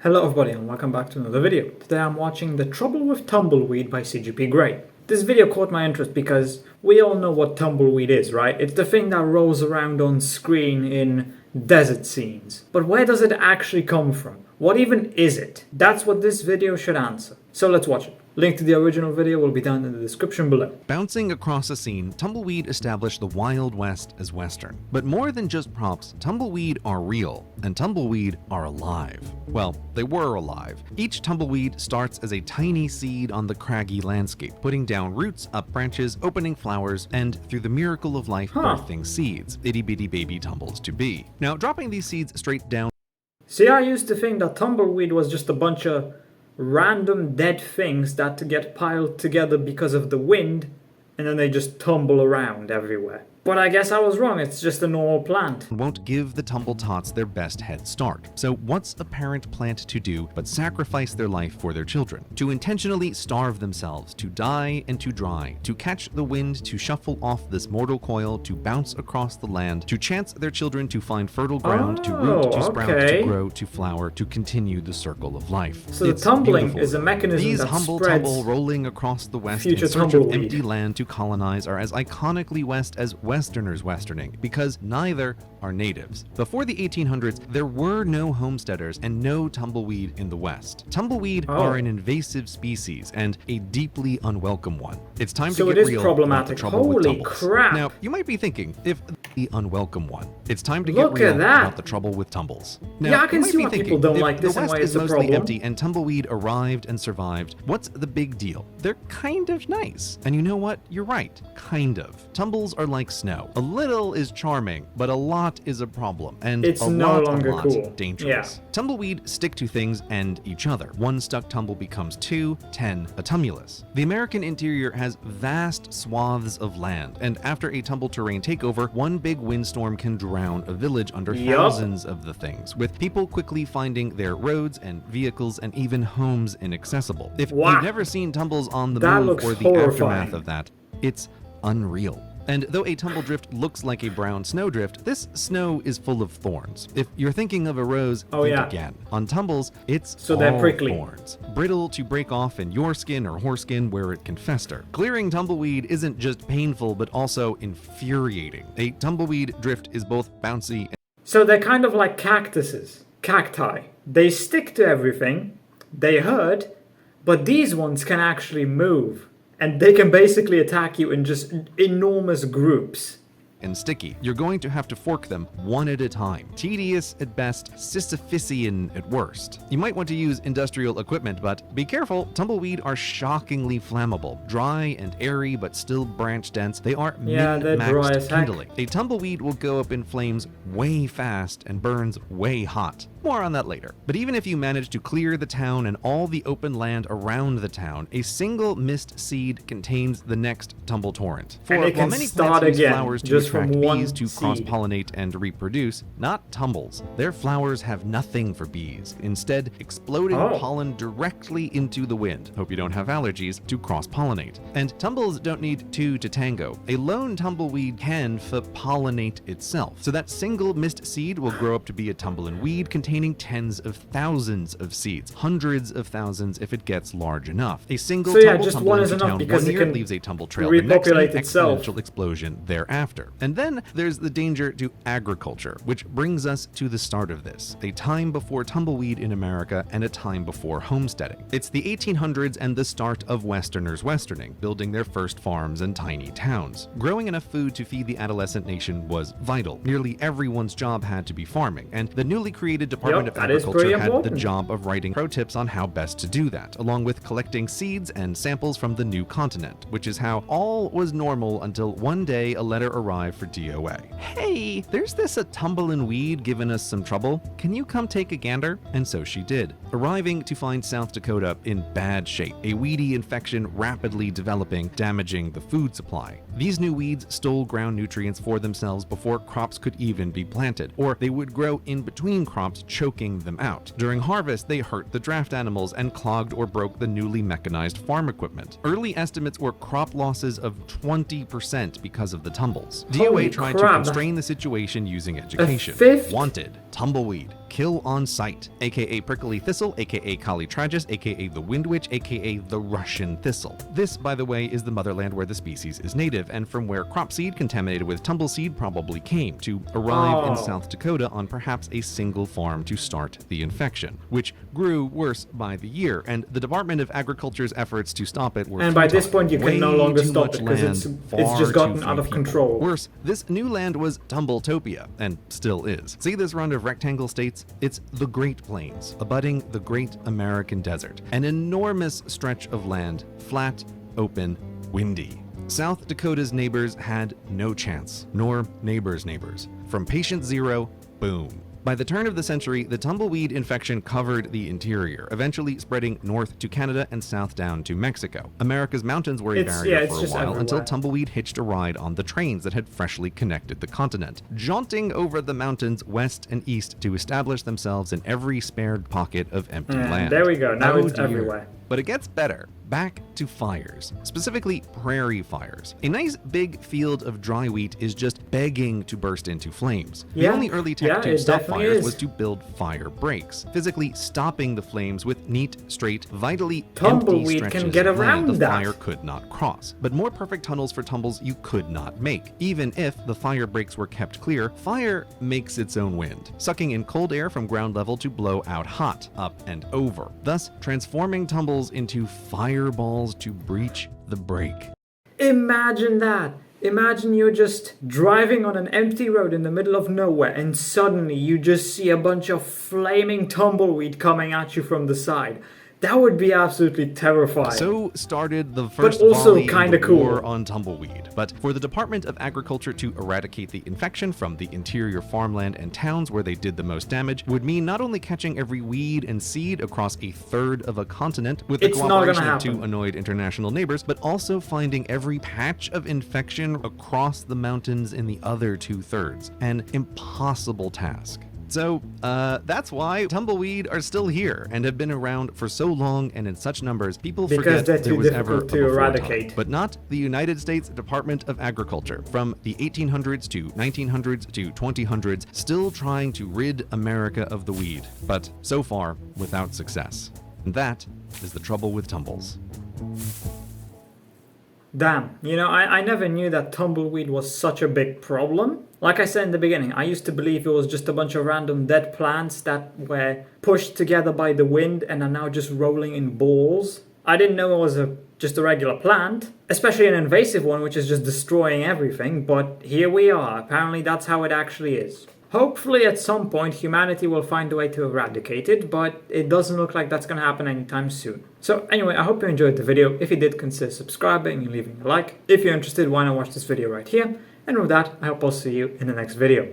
Hello everybody and welcome back to another video. Today I'm watching The Trouble with Tumbleweed by CGP Grey. This video caught my interest because we all know what tumbleweed is, right? It's the thing that rolls around on screen in desert scenes. But where does it actually come from? What even is it? That's what this video should answer. So let's watch it. Link to the original video will be down in the description below. Bouncing across a scene, Tumbleweed established the Wild West as Western. But more than just props, Tumbleweed are real, and Tumbleweed are alive. Well, they were alive. Each Tumbleweed starts as a tiny seed on the craggy landscape, putting down roots, up branches, opening flowers, and through the miracle of life, birthing seeds, itty-bitty baby tumbles to be. Now, dropping these seeds straight down. See, I used to think that tumbleweed was just a bunch of random dead things that get piled together because of the wind, and then they just tumble around everywhere. But I guess I was wrong, it's just a normal plant. Won't give the Tumbletots their best head start. So what's a parent plant to do but sacrifice their life for their children? To intentionally starve themselves, to die and to dry, to catch the wind, to shuffle off this mortal coil, to bounce across the land, to chance their children to find fertile ground, to root, to sprout, to grow, to flower, to continue the circle of life. So the tumbling is a mechanism These that humble spreads tumble rolling across the west future in search of tumbleweed. empty land to colonize are as iconically West as Westerners westerning, because neither are natives. Before the 1800s, there were no homesteaders and no tumbleweed in the West. Tumbleweed are an invasive species and a deeply unwelcome one. It's time to get real about the trouble with tumbles. Crap. Now, you might be thinking, if the unwelcome one, it's time to Look get real at that. about the trouble with tumbles. Now, Yeah, I can you might see be why thinking, people don't if like this the and West why is it's a mostly problem. empty and tumbleweed arrived and survived, what's the big deal? They're kind of nice. And you know what? You're right. Kind of. Tumbles are like snow. A little is charming, but a lot is a problem. And It's a no lot longer cool. dangerous. Yeah. Tumbleweed stick to things and each other. One stuck tumble becomes 2, 10, a tumulus. The American interior has vast swaths of land, and after a tumble terrain takeover, one big windstorm can drown a village under thousands of the things, with people quickly finding their roads and vehicles and even homes inaccessible. If you've never seen tumbles on the move or the aftermath of that, it's unreal. And though a tumble drift looks like a brown snowdrift, this snow is full of thorns. If you're thinking of a rose, think again. On tumbles, it's all they're prickly. thorns. Brittle to break off in your skin or horse skin where it can fester. Clearing tumbleweed isn't just painful, but also infuriating. A tumbleweed drift is both bouncy and So they're kind of like cactuses, cacti. They stick to everything, they hurt, but these ones can actually move. And they can basically attack you in just enormous groups. sticky. You're going to have to fork them one at a time. Tedious at best, Sisyphusian at worst. You might want to use industrial equipment, but be careful, tumbleweed are shockingly flammable. Dry and airy, but still branch dense, they are min-maxed kindling. A tumbleweed will go up in flames way fast and burns way hot. More on that later. But even if you manage to clear the town and all the open land around the town, a single mist seed contains the next tumble torrent. For while many plants use flowers to attract bees to cross-pollinate and reproduce, not tumbles. Their flowers have nothing for bees, instead exploding pollen directly into the wind. Hope you don't have allergies to cross-pollinate. And tumbles don't need two to tango. A lone tumbleweed can pollinate itself. So that single mist seed will grow up to be a tumbling weed containing tens of thousands of seeds, hundreds of thousands if it gets large enough. A single tumble just one is enough because it can leaves a tumble trail, repopulate itself. Exponential explosion thereafter. And then there's the danger to agriculture, which brings us to the start of this, a time before tumbleweed in America and a time before homesteading. It's the 1800s and the start of Westerners westerning, building their first farms and tiny towns. Growing enough food to feed the adolescent nation was vital. Nearly everyone's job had to be farming, and the newly created Department of Agriculture had the job of writing pro tips on how best to do that, along with collecting seeds and samples from the new continent, which is how all was normal until one day a letter arrived for DOA. Hey, there's this a tumblin' weed giving us some trouble. Can you come take a gander? And so she did, arriving to find South Dakota in bad shape, a weedy infection rapidly developing, damaging the food supply. These new weeds stole ground nutrients for themselves before crops could even be planted, or they would grow in between crops, choking them out. During harvest, they hurt the draft animals and clogged or broke the newly mechanized farm equipment. Early estimates were crop losses of 20% because of the tumbles. DOA tried to constrain the situation using education. Wanted, tumbleweed, kill on sight, aka prickly thistle, aka Calitragus, aka the wind witch, aka the Russian thistle. This, by the way, is the motherland where the species is native, and from where crop seed contaminated with tumbleseed probably came, to arrive in South Dakota on perhaps a single farm to start the infection, which grew worse by the year, and the Department of Agriculture's efforts to stop it were And by this futile. point you can Way no longer too stop much it, because land, it's far just too gotten few out of people. control. Worse, this new land was Tumbletopia, and still is. See this round of rectangle states? It's the Great Plains, abutting the Great American Desert. An enormous stretch of land, flat, open, windy. South Dakota's neighbors had no chance, nor neighbors' neighbors. From patient zero, boom. By the turn of the century, the tumbleweed infection covered the interior, eventually spreading north to Canada and south down to Mexico. America's mountains were a barrier for a while until tumbleweed hitched a ride on the trains that had freshly connected the continent, jaunting over the mountains west and east to establish themselves in every spared pocket of empty land. There we go, now Oh it's dear. everywhere. But it gets better. Back to fires, specifically prairie fires. A nice big field of dry wheat is just begging to burst into flames. The only early tech to stop fires was to build fire breaks, physically stopping the flames with neat, straight, vitally empty stretches of land the fire could not cross. But more perfect tunnels for tumbles you could not make. Even if the fire breaks were kept clear, fire makes its own wind, sucking in cold air from ground level to blow out hot, up and over, thus transforming tumbles into fireballs to breach the break. Imagine that! Imagine you're just driving on an empty road in the middle of nowhere and suddenly you just see a bunch of flaming tumbleweed coming at you from the side. That would be absolutely terrifying. So started the first also kinda cool war on tumbleweed. But for the Department of Agriculture to eradicate the infection from the interior farmland and towns where they did the most damage would mean not only catching every weed and seed across a third of a continent with the cooperation of two annoyed international neighbors, but also finding every patch of infection across the mountains in the other 2/3. An impossible task. So, that's why tumbleweed are still here and have been around for so long and in such numbers, people forget there was ever a before time. But not the United States Department of Agriculture. From the 1800s to 1900s to 2000s, still trying to rid America of the weed, but so far without success. And that is the trouble with tumbles. Damn, you know, I never knew that tumbleweed was such a big problem. Like I said in the beginning, I used to believe it was just a bunch of random dead plants that were pushed together by the wind and are now just rolling in balls. I didn't know it was just a regular plant, especially an invasive one which is just destroying everything, but here we are. Apparently that's how it actually is. Hopefully at some point humanity will find a way to eradicate it, but it doesn't look like that's going to happen anytime soon. So anyway, I hope you enjoyed the video. If you did, consider subscribing and leaving a like. If you're interested, why not watch this video right here? And with that, I hope I'll see you in the next video.